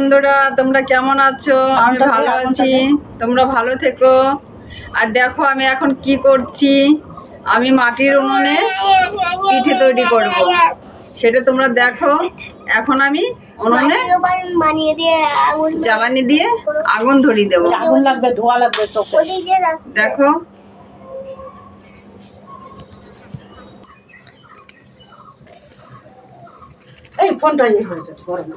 বন্ধুরা তোমরা কেমন আছো? আমি ভালো আছি, তোমরা ভালো থেকো। আর দেখো আমি এখন কি করছি, আমি মাটির উনুনে পিঠে তৈরি করব, সেটা তোমরা দেখো। এখন আমি উনুনে জ্বালানি দিয়ে আগুন ধরিয়ে দেবো। আগুন লাগবে, ধোয়া লাগবে, দেখো এই ফোনটা হয়েছে গরম।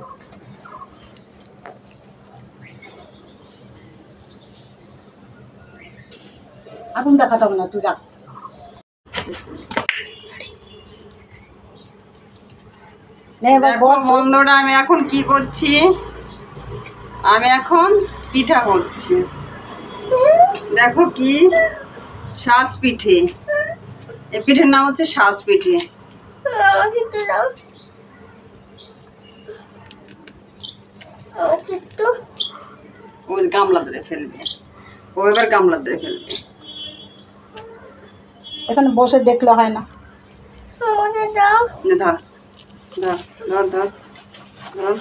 আগুন দেখাতাম না, তুই যা। দেখো বন্ধুরা আমি এখন কি করছি, আমি এখন পিঠা করছি। দেখো কি সাজ পিঠে, এই পিঠের নাম হচ্ছে সাজ পিঠে। ওই গামলা ধরে ফেলবে, ও এবার গামলা ধরে ফেলবে। এখানে বসে দেখলে হয় না। ধর ধর ধর ধর ধর,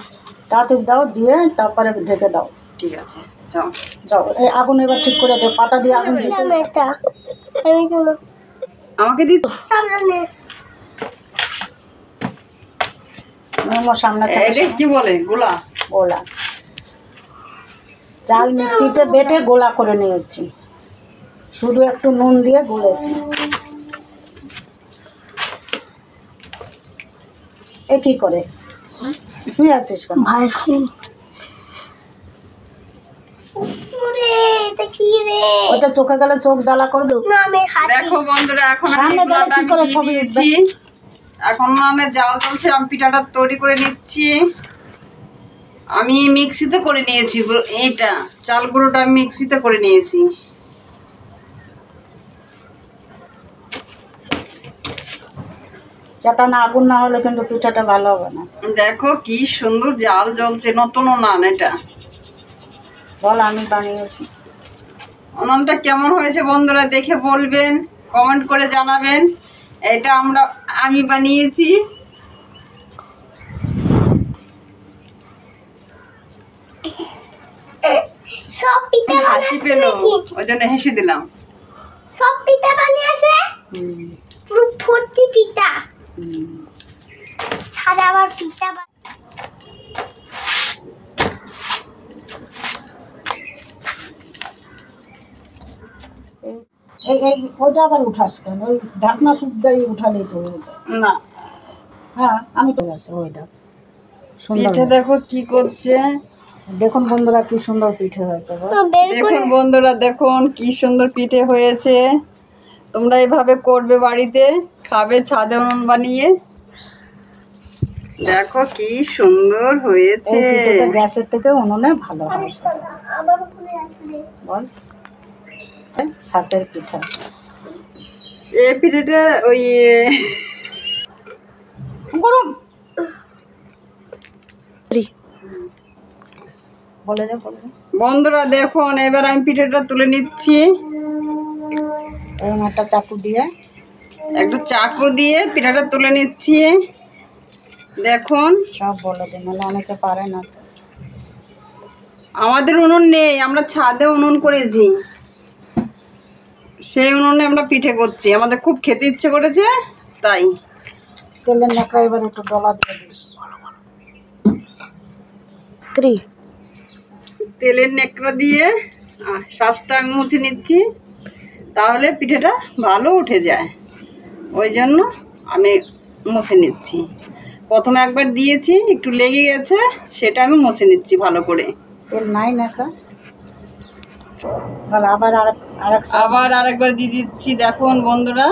তাড়াতাড়ি দাও, দিয়ে তারপরে ঢেকে দাও। ঠিক আছে, যাও যাও, এই আগুন এবার ঠিক করে দাও, পাতা দিয়ে আগুন দিতে। আমাকে দিত সামনে এটা কি বলে, গোলা? গোলা। চাল মিক্সিতে বেটে গোলা করে নিয়েছি, শুধু একটু নুন দিয়ে গুলেছি। এ কি করে শুয়ে আছিস কেন? ওটা চোখে গেলে চোখ জ্বালা করবে। দেখো বন্ধুরা এখন আমি সামনে দাঁড়া কি করে ছবি দিয়েছি, এখন আমি জাল জ্বলছে, আমি পিঠাটা তৈরি করে নিচ্ছি। আমি মিক্সিতে করে নিয়েছি, এইটা চাল গুঁড়োটা আমি মিক্সিতে করে নিয়েছি। চাটা না আগুন না হলে কিন্তু পিঠাটা ভালো হবে না। দেখো কি সুন্দর জাল জ্বলছে, নতুন উনান এটা। বল, আমি বানিয়েছি। উনানটা কেমন হয়েছে বন্ধুরা দেখে বলবেন, কমেন্ট করে জানাবেন। এটা আমি বানিয়েছি। সব পিঠা হাসি পেল, ওই জন্য হেসে দিলাম। সব পিঠা বানিয়েছে, ফুটতি পিঠা, সাদা আবার পিঠা। ওইটা আবার উঠাস কেন? ওই ঢাকনা শুদ্ধই উঠালেই তো হয়ে যায়। না, হ্যাঁ, আমি তো আছে ওইটা সুন্দর। পিঠে দেখো কি করছে, দেখুন বন্ধুরা কি সুন্দর পিঠে হয়েছে। দেখুন বন্ধুরা, দেখুন কি সুন্দর পিঠে হয়েছে। তোমরা এভাবে করবে, বাড়িতে খাবে ছাদে উনুন বানিয়ে। দেখো কি সুন্দর হয়েছে। গ্যাসের থেকে উনুনে ভালো হয়। বল, ছাঁচের পিঠা। এই পিঠেটা ওই গরম বলে দে। বন্ধুরা দেখুন এবার আমি পিঠেটা তুলে নিচ্ছি। এরকম একটা চাকু দিয়ে, পিঠাটা তুলে নিচ্ছি। দেখুন সব বলে দিন, নাহলে অনেকে পারে না তো। আমাদের উনুন নেই, আমরা ছাদে উনুন করেছি, সেই উনুনে আমরা পিঠে করছি। আমাদের খুব খেতে ইচ্ছে করেছে, তাই। তেলের ন্যাকড়া এবার একটু ডলা দিয়ে দিস। তেলের ন্যাকড়া দিয়ে শ্বাসটা আমি মুছে নিচ্ছি, তাহলে পিঠেটা ভালো উঠে যায়। ওই জন্য আমি মুছে নিচ্ছি। প্রথমে একবার দিয়েছি, একটু লেগে গেছে, সেটা আমি মুছে নিচ্ছি ভালো করে। তেল নাই ন্যাকড়া, আবার আরেকবার দিয়ে দিচ্ছি। দেখুন বন্ধুরা,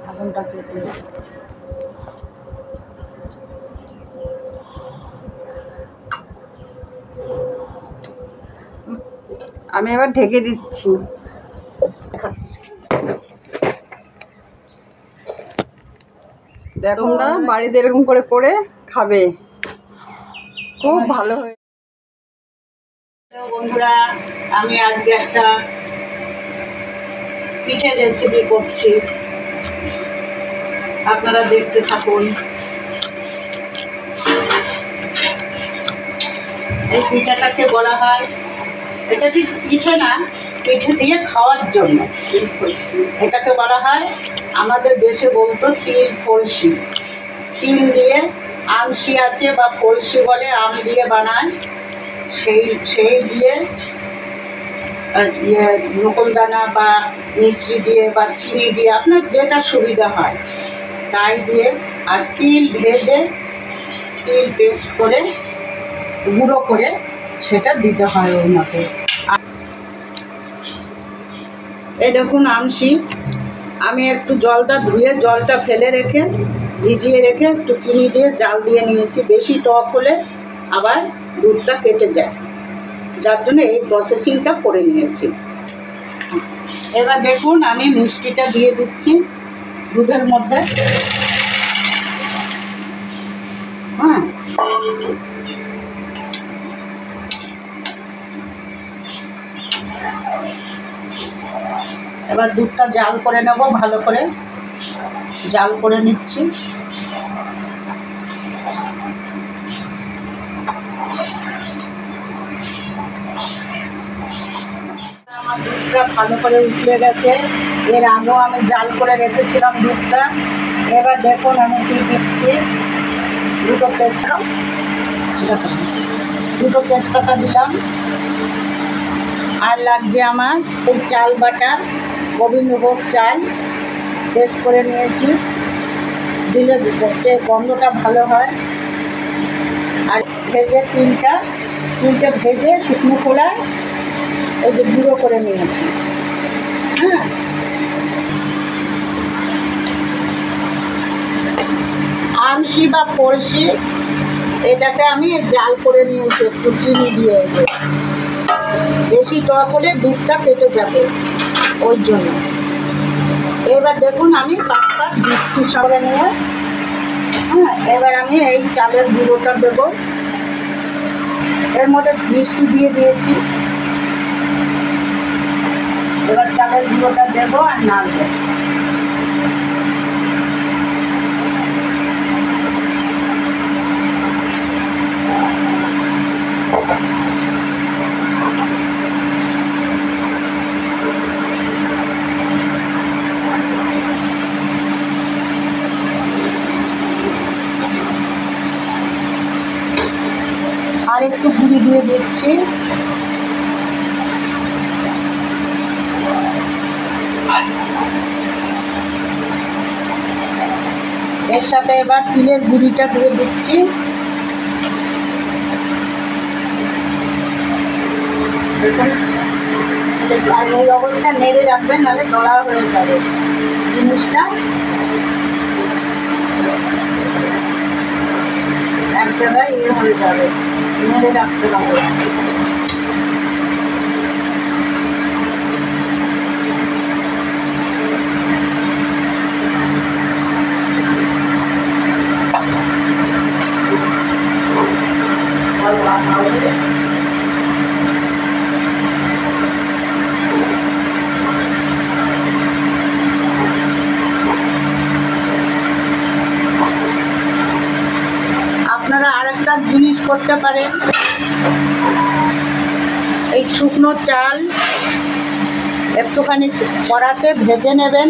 আগুনটা চেপে আমি এবার ঢেকে দিচ্ছি। দেখুন না, বাড়িতে এরকম করে করে খাবে, খুব ভালো হয়। বন্ধুরা, আমি আজকে একটা পিঠে রেসিপি করছি, আপনারা দেখতে থাকুন। এই পিঠাটাকে বলা হয়, এটা ঠিক পিঠে না, পিঠে দিয়ে খাওয়ার জন্য এটাকে বলা হয়, আমাদের দেশে বলতো তিল ফলসি। তিল দিয়ে আমসি আছে বা ফলসি বলে, আম দিয়ে বানায়, সেই দিয়ে নকুলদানা বা মিশ্রি দিয়ে বা চিনি দিয়ে আপনার যেটা সুবিধা হয় তাই দিয়ে, আর তিল ভেজে তিল পেস্ট করে গুঁড়ো করে সেটা দিতে হয় ওর মধ্যে। এই দেখুন আমসি, আমি একটু জলটা ধুয়ে জলটা ফেলে রেখে ভিজিয়ে রেখে একটু চিনি দিয়ে জাল দিয়ে নিয়েছি। বেশি টক হলে আবার দুধটা কেটে যায়, যার জন্য এই প্রসেসিংটা করে নিয়েছি। এবার দেখুন আমি মিষ্টিটা দিয়ে দিচ্ছি দুধের মধ্যে। হ্যাঁ, এবার দুধটা জাল করে নেব, ভালো করে জাল করে নিচ্ছি। আমার দুধটা ভালো করে উঠে গেছে, এর আগেও আমি জাল করে রেখেছিলাম দুধটা। এবার দেখুন আমি কি দিচ্ছি, দুটো তেজপাতা দিলাম, আর লাগছে আমার এই চাল বাটা, গোবিন্দভোগ চাল পেস্ট করে নিয়েছি, দিলে গন্ধটা ভালো হয়। আর ভেজে তিনটে ভেজে শুকনো খোলায় এই যে গুঁড়ো করে নিয়েছি। হ্যাঁ, আমসি বা ফলসি এটাকে আমি জাল করে নিয়েছি একটু চিনি দিয়ে। বেশি টক হলে দুধটা কেটে যাবে, ওই জন্য। এবার দেখুন আমি পাকটা দিচ্ছি সঙ্গে নিয়ে। হ্যাঁ, এবার আমি এই চালের গুঁড়োটা দেবো, এর মধ্যে মিষ্টি দিয়ে দিয়েছি। এবার চালের গুঁড়োটা দেবো আর নাড়বো। আর একটু গুঁড়ি দিয়ে দিচ্ছি। এর সাথে এবার তিলের গুঁড়িটা দিয়ে দিচ্ছি। এই অবস্থা নেড়ে রাখবেন, নাহলে দলা হয়ে যাবে জিনিসটা। এক জায়গায় হয়ে যাবে, নেড়ে রাখতে হবে। আপনারা আরেকটা জিনিস করতে পারেন, এই শুকনো চাল একটুখানি কড়াতে ভেজে নেবেন,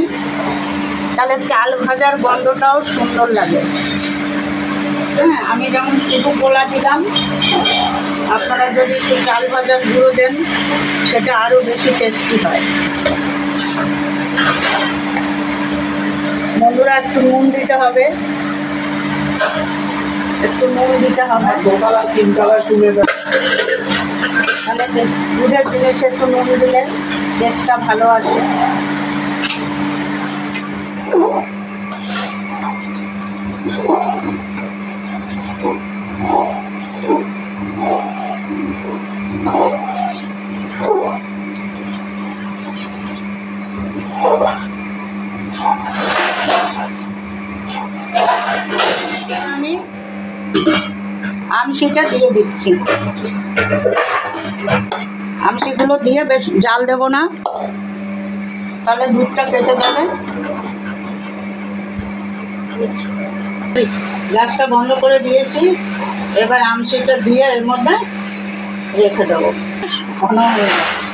তাহলে চাল ভাজার গন্ধটাও সুন্দর লাগে। হ্যাঁ, আমি যেমন শুধু গোলা দিলাম, আপনারা যদি একটু চাল ভাজার গুঁড়ো দেন সেটা আরও বেশি টেস্টি হয়। বন্ধুরা, একটু নুন দিতে হবে, একটু নুন দিতে হবে। তাহলে দুধের জিনিসে একটু নুন দিলে টেস্টটা ভালো আসে। আমি আমসিটা দিয়ে দিচ্ছি। আমসিগুলো দিয়ে বেশ জাল দেব না, তাহলে দুধটা কেটে দেবে। গ্যাসটা বন্ধ করে দিয়েছি, এবার আমসিটা দিয়ে এর মধ্যে রেখে দেবো, ঘন হয়ে যাবে।